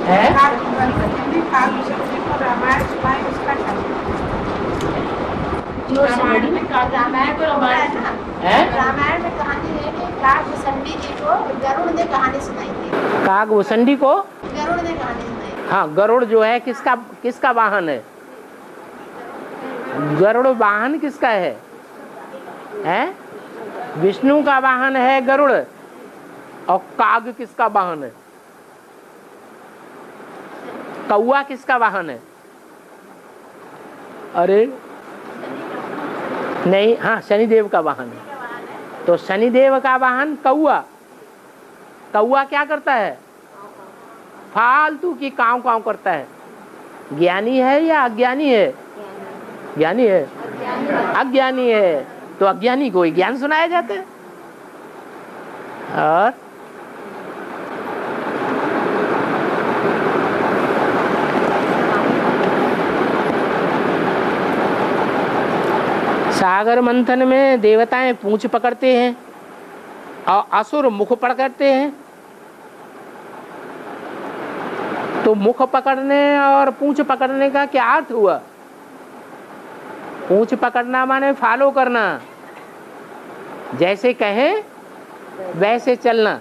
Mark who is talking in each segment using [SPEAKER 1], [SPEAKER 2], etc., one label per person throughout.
[SPEAKER 1] है?
[SPEAKER 2] रामायण में कहानी है कि काकभूषणी जी को गरुड़ ने कहानी सुनाई थी।
[SPEAKER 1] काकभूषणी को
[SPEAKER 2] गरुड़ ने कहानी सुनाई।
[SPEAKER 1] हाँ, गरुड़ जो है किसका वाहन है? गरुड़ वाहन किसका है? विष्णु का वाहन है गरुड़। और काग किसका वाहन है? कौआ किसका वाहन है? अरे नहीं, हाँ, शनिदेव का वाहन है। तो शनिदेव का वाहन कौआ। कौआ क्या करता है? फालतू की काव काव करता है। ज्ञानी है या अज्ञानी है? ज्ञानी है। अज्ञानी है तो अज्ञानी को ज्ञान सुनाया जाता है। और सागर मंथन में देवताएं पूंछ पकड़ते हैं और असुर मुख पकड़ते हैं। तो मुख पकड़ने और पूंछ पकड़ने का क्या अर्थ हुआ? पूंछ पकड़ना माने फॉलो करना, जैसे कहे वैसे चलना।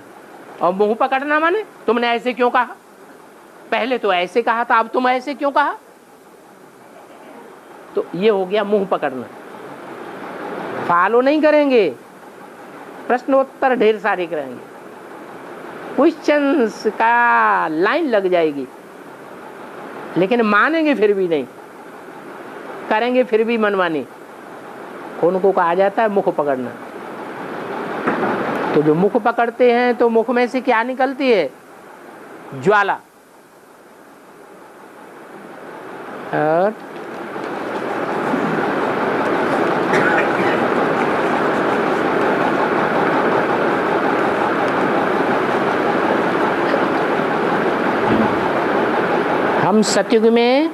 [SPEAKER 1] और मुंह पकड़ना माने तुमने ऐसे क्यों कहा, पहले तो ऐसे कहा था, अब तुम ऐसे क्यों कहा। तो ये हो गया मुंह पकड़ना। फॉलो नहीं करेंगे, प्रश्नोत्तर ढेर सारे करेंगे, क्वेश्चंस का लाइन लग जाएगी, लेकिन मानेंगे फिर भी नहीं, करेंगे फिर भी मनमानी। उनको कहा जाता है मुख पकड़ना। तो जो मुख पकड़ते हैं तो मुख में से क्या निकलती है? ज्वाला। और हम सतयुग में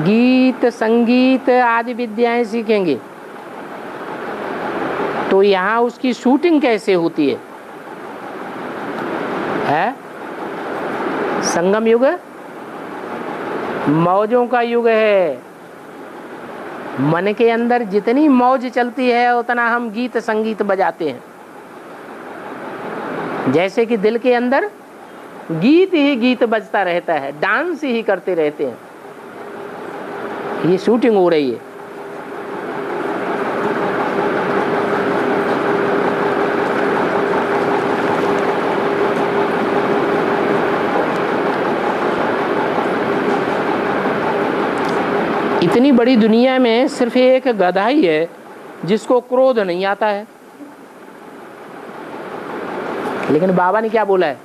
[SPEAKER 1] गीत संगीत आदि विद्याएं सीखेंगे, तो यहाँ उसकी शूटिंग कैसे होती है? संगम युग मौजों का युग है। मन के अंदर जितनी मौज चलती है उतना हम गीत संगीत बजाते हैं। जैसे कि दिल के अंदर गीत ही गीत बजता रहता है, डांस ही करते रहते हैं। ये शूटिंग हो रही है। इतनी बड़ी दुनिया में सिर्फ एक गधा ही है जिसको क्रोध नहीं आता है। लेकिन बाबा ने क्या बोला है?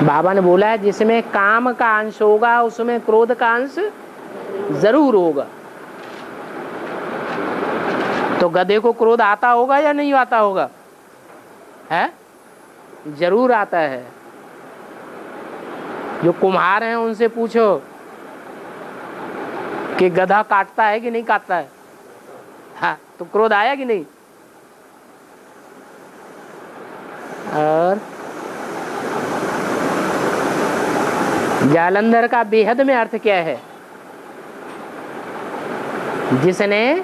[SPEAKER 1] बाबा ने बोला है जिसमें काम का अंश होगा उसमें क्रोध का अंश जरूर होगा। तो गधे को क्रोध आता होगा या नहीं आता होगा? है, जरूर आता है। जो कुम्हार हैं उनसे पूछो कि गधा काटता है कि नहीं काटता है। हाँ, तो क्रोध आया कि नहीं? और जालंधर का बेहद में अर्थ क्या है? जिसने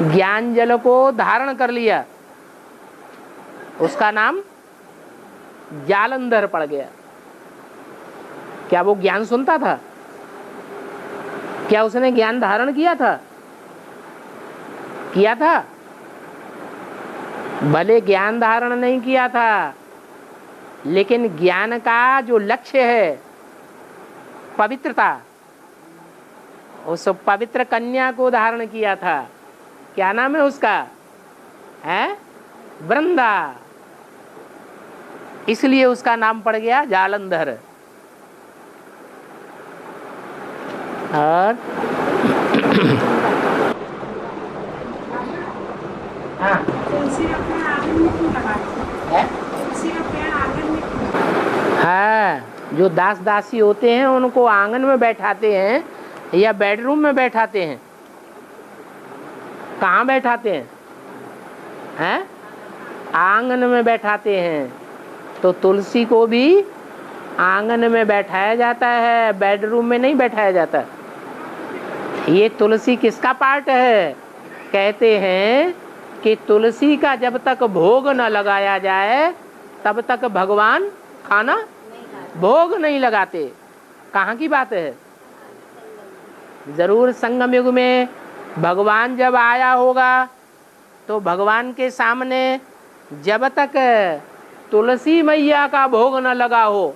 [SPEAKER 1] ज्ञान जल को धारण कर लिया उसका नाम जालंधर पड़ गया। क्या वो ज्ञान सुनता था? क्या उसने ज्ञान धारण किया था? किया था? भले ज्ञान धारण नहीं किया था, लेकिन ज्ञान का जो लक्ष्य है पवित्रता, उस पवित्र कन्या को धारण किया था। क्या नाम है उसका? है वृंदा। इसलिए उसका नाम पड़ गया जालंधर। और हाँ, हाँ, जो दास दासी होते हैं उनको आंगन में बैठाते हैं या बेडरूम में बैठाते हैं। कहाँ बैठाते हैं? हैं? आंगन में बैठाते हैं, तो तुलसी को भी आंगन में बैठाया जाता है, बेडरूम में नहीं बैठाया जाता। ये तुलसी किसका पार्ट है? कहते हैं कि तुलसी का जब तक भोग न लगाया जाए तब तक भगवान खाना भोग नहीं लगाते। कहाँ की बात है? जरूर संगम युग में भगवान जब आया होगा तो भगवान के सामने जब तक तुलसी मैया का भोग न लगा हो